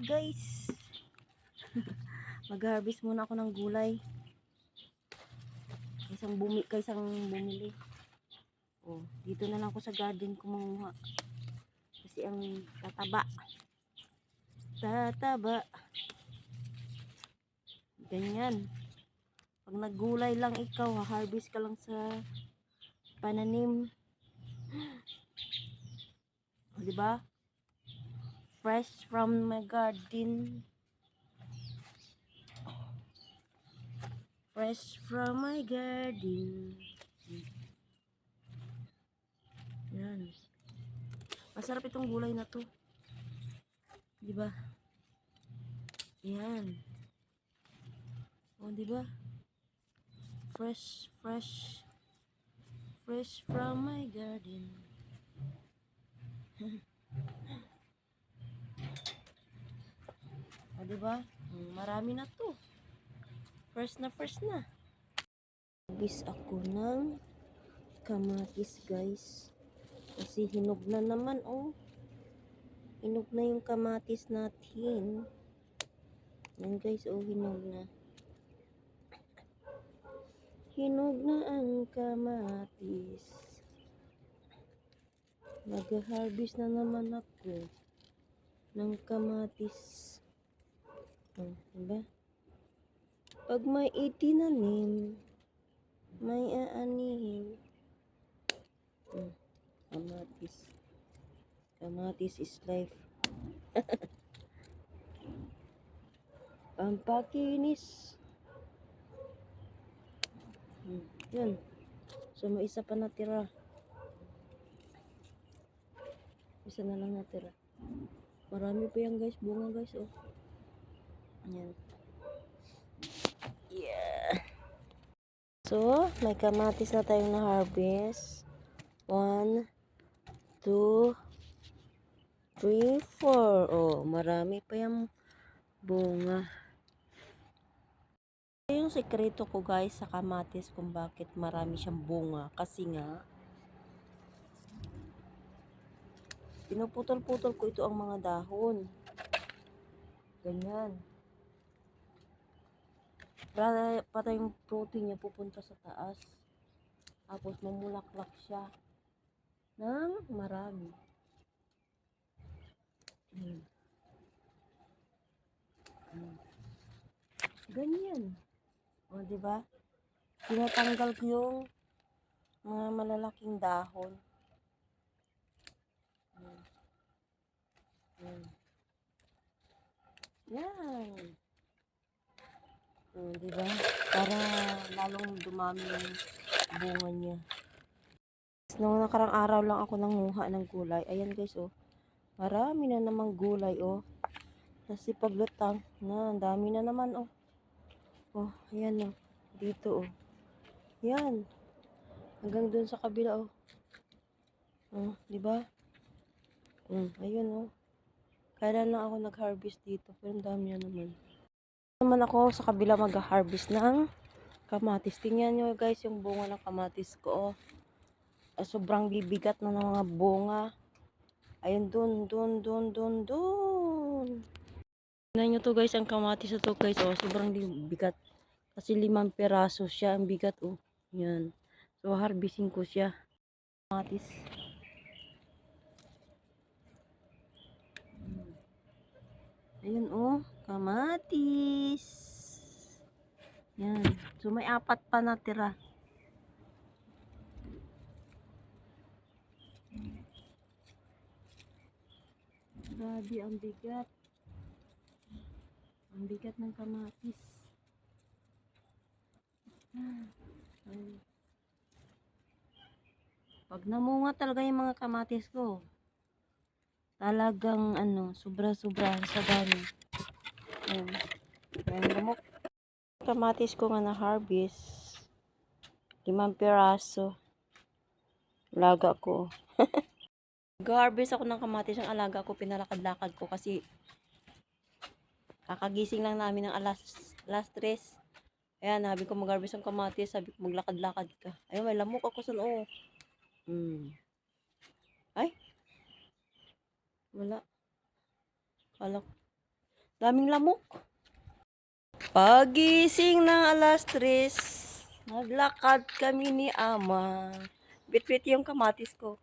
Guys, mag-harvest muna ako ng gulay. Kaysang bumili. Oh, dito na lang ako sa garden kumuha. Kasi ang tataba. Ganyan. Pag naggulay lang ikaw, harvest ka lang sa pananim. O, diba? Fresh from my garden. Fresh from my garden. Yan. Masarap itong gulay na to. Diba? Yan. O, diba? Fresh from my garden. O, diba? Marami na to. Fresh na. Bis ako ng kamatis, guys. Kasi hinog na naman, oh. Hinog na yung kamatis natin. Yan, guys, oh, hinog na. Hinog na ang kamatis. Mag-harvest na naman ako ng kamatis. Oh, diba? Pag may itinanim, may aanihin. Kamatis. Kamatis is life. Pampakinis. Yan. So, may isa pa natira. Isa na lang natira. Marami pa yan, guys. Bunga, guys, oh. Ayan. Yeah. So, may kamatis na tayong na-harvest. 1, 2, 3, 4. Oh, marami pa yung bunga. Yung sekreto ko, guys, sa kamatis kung bakit marami siyang bunga. Kasi nga, pinuputol-putol ko ito ang mga dahon. Ganyan. Para yung protein niya pupunta sa taas. Tapos mamulaklak siya ng marami. Ganyan. O, diba? Tinatanggal ko yung mga malalaking dahon. Yan. Diba? Para lalong dumami yung bunga niya. Nung nakarang araw lang ako nanguha ng gulay. Ayan, guys, oh. Marami na namang gulay, oh. Kasi paglutang na, ang dami na naman, oh. Oh, ayan, oh. Dito, oh. Yan. Hanggang dun sa kabila, oh. Oh, diba? Ayun, oh. Kailan lang ako nag-harvest dito. Pero ang dami na naman. Naman ako sa kabila mag-harvest ng kamatis. Tingnan nyo, guys, yung bunga ng kamatis ko, oh. Sobrang bibigat na ng mga bunga. Ayun, dun. Tingnan nyo to, guys, ang kamatis na to, guys, oh. Sobrang bigat. Kasi 5 peraso siya ang bigat, oh. Yan. So, harvesting ko siya. Kamatis. Ayun, oh. Kamatis. Yan. So, may 4 pa natira. Grabe, ang bigat. Ang bigat ng kamatis. Ay. Pag namunga talaga yung mga kamatis ko, talagang sobra-sobra sa dami. Ayan. Ayan, kamatis ko nga na harvest. 5 piraso. Alaga ko. Nag-harvest ako ng kamatis ng alaga ko, pinalakad-lakad ko kasi kakagising lang namin ng alas 3. Ayan, sabi ko mag-harvest ng kamatis, sabi ko maglakad-lakad ka. Ayun, may lamok ako sa noo. Ay, wala. Kala ko. Daming lamok. Pagising ng alas 3, naglakad kami ni Ama. Bitbit yung kamatis ko.